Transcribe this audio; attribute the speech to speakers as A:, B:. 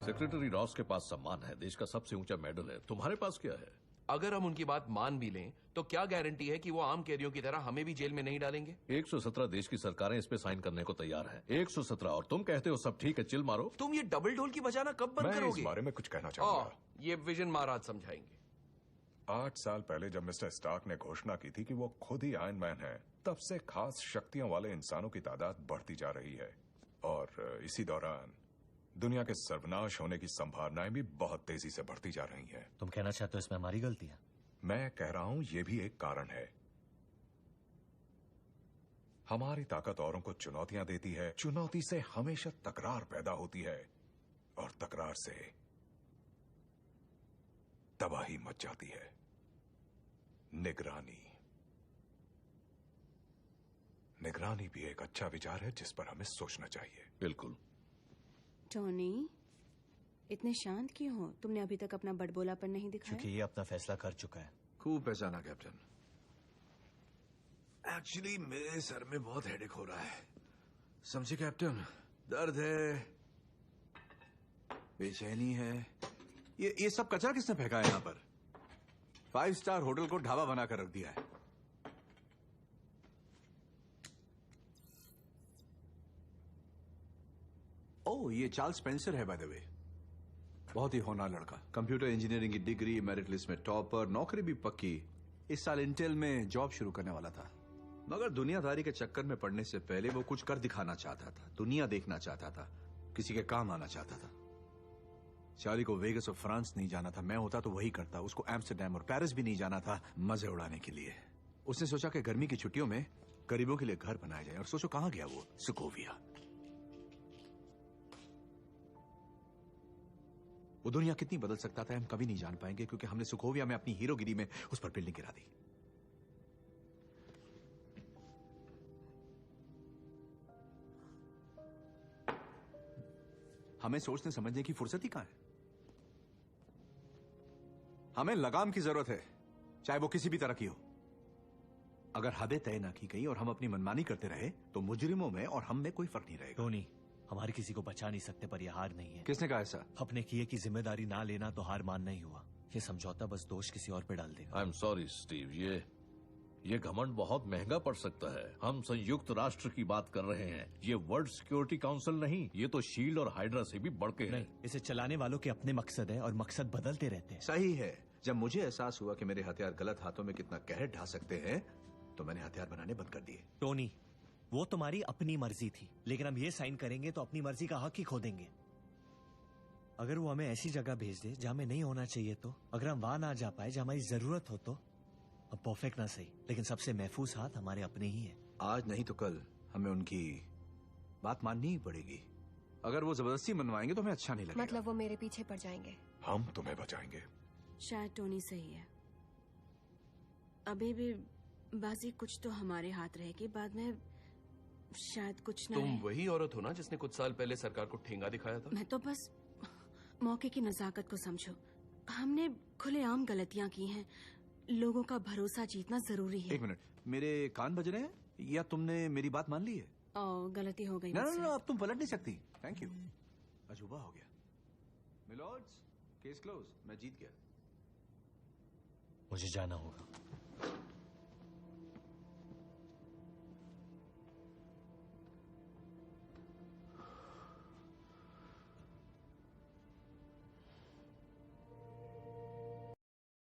A: Secretary Ross के पास सम्मान है, देश का सबसे ऊंचा मेडल है। तुम्हारे पास क्या है?
B: अगर हम उनकी बात मान भी लें तो क्या गारंटी है कि वो आम कैदियों की तरह हमें भी जेल में नहीं डालेंगे?
A: 117 देश की सरकारें इस पे साइन करने को तैयार हैं। 117 और तुम कहते हो सब ठीक है, चिल मारो।
B: तुम ये डबल ढोल की बजाना कब बंद
C: मैं
B: करोगे?
C: इस बारे में कुछ कहना चाहूंगा।
B: ये विजन महाराज समझाएंगे।
C: 8 साल पहले जब मिस्टर स्टार्क ने घोषणा की थी कि वो खुद ही आयरन मैन है, तब से खास शक्तियों वाले इंसानों की तादाद बढ़ती जा रही है और इसी दौरान दुनिया के सर्वनाश होने की संभावनाएं भी बहुत तेजी से बढ़ती जा रही हैं।
D: तुम कहना चाहते हो इसमें हमारी गलती है?
C: मैं कह रहा हूं ये भी एक कारण है। हमारी ताकत औरों को चुनौतियां देती है, चुनौती से हमेशा तकरार पैदा होती है और तकरार से तबाही मच जाती है। निगरानी भी एक अच्छा विचार है जिस पर हमें सोचना चाहिए।
A: बिल्कुल।
E: टोनी, इतने शांत क्यों हो? तुमने अभी तक अपना बड़बोलापन नहीं दिखाया।
D: क्योंकि ये अपना फैसला कर चुका है।
B: खूब पहचाना कैप्टन। एक्चुअली मेरे सर में बहुत हेडेक हो रहा है, समझे कैप्टन? दर्द है, बेचैनी है। ये सब कचरा किसने फेंका है यहाँ पर? 5 स्टार होटल को ढाबा बनाकर रख दिया है। ओह, ये चार्ल्स स्पेंसर है बाय द वे। बहुत ही होनहार लड़का, कंप्यूटर इंजीनियरिंग की डिग्री, मेरिट लिस्ट में टॉपर, नौकरी भी पक्की। इस साल इंटेल में जॉब शुरू करने वाला था, मगर दुनियादारी के चक्कर में पड़ने से पहले वो कुछ कर दिखाना चाहता था, दुनिया देखना चाहता था, किसी के काम आना चाहता था। चार्ली को वेगस और फ्रांस नहीं जाना था, मैं होता तो वही करता। उसको एम्स्टर्डम और पेरिस भी नहीं जाना था मजे उड़ाने के लिए। उसने सोचा कि गर्मी की छुट्टियों में गरीबों के लिए घर बनाया जाए, और सोचो कहां गया वो? सुकोविया। वो दुनिया कितनी बदल सकता था हम कभी नहीं जान पाएंगे, क्योंकि हमने सुकोविया में अपनी हीरोगिरी में उस पर बिल्डिंग गिरा दी। हमें सोचने समझने की फुर्सत ही कहां है? हमें लगाम की जरूरत है, चाहे वो किसी भी तरह की हो। अगर हदें तय ना की गई और हम अपनी मनमानी करते रहे तो मुजरिमों में और हम में कोई फर्क नहीं रहेगा।
D: टोनी, हमारे किसी को बचा नहीं सकते, पर यह हार नहीं है।
B: किसने कहा ऐसा?
D: अपने किए की जिम्मेदारी ना लेना तो हार मानना ही हुआ। ये समझौता बस दोष किसी और पे डाल देगा।
A: आई एम सॉरी स्टीव, ये घमंड बहुत महंगा पड़ सकता है। हम संयुक्त राष्ट्र की बात कर रहे हैं, ये वर्ल्ड सिक्योरिटी काउंसिल नहीं। ये तो शील्ड और हाइड्रा से भी बढ़ के है।
D: नहीं, इसे चलाने वालों के अपने मकसद है और मकसद बदलते रहते हैं।
B: सही है। जब मुझे एहसास हुआ कि मेरे हथियार गलत हाथों में कितना कहर ढा सकते हैं तो मैंने हथियार बनाने बंद कर दिए।
D: टोनी, वो तुम्हारी अपनी मर्जी थी, लेकिन हम ये साइन करेंगे तो अपनी मर्जी का हक ही खो देंगे। अगर वो हमें ऐसी जगह भेज दे जहां हमें नहीं होना चाहिए तो, अगर हम वहां ना जा पाए जहां हमारी जरूरत हो तो, अब परफेक्ट ना सही लेकिन सबसे महफूज हाथ हमारे अपने ही है।
B: आज नहीं तो कल हमें उनकी बात माननी ही पड़ेगी। अगर वो जबरदस्ती मनवाएंगे तो हमें अच्छा नहीं लगेगा।
F: मतलब वो मेरे पीछे पड़ जाएंगे?
C: हम तुम्हें बचाएंगे।
E: शायद टोनी सही है। अभी भी बाजी कुछ तो हमारे हाथ रहेगी, बाद में शायद कुछ ना।
B: तुम वही औरत हो ना जिसने कुछ साल पहले सरकार को ठेंगा दिखाया था?
E: मैं तो बस मौके की नजाकत को समझो। हमने खुलेआम गलतियां की हैं, लोगों का भरोसा जीतना जरूरी है।
B: एक मिनट, मेरे कान बज रहे हैं या तुमने मेरी बात मान ली है?
E: गलती हो गई।
B: ना, अब तुम पलट नहीं सकती। Thank you. अजूबा हो गया। मिलॉर्ड्स, केस क्लोज। मैं जीत गया।
D: मुझे जाना होगा।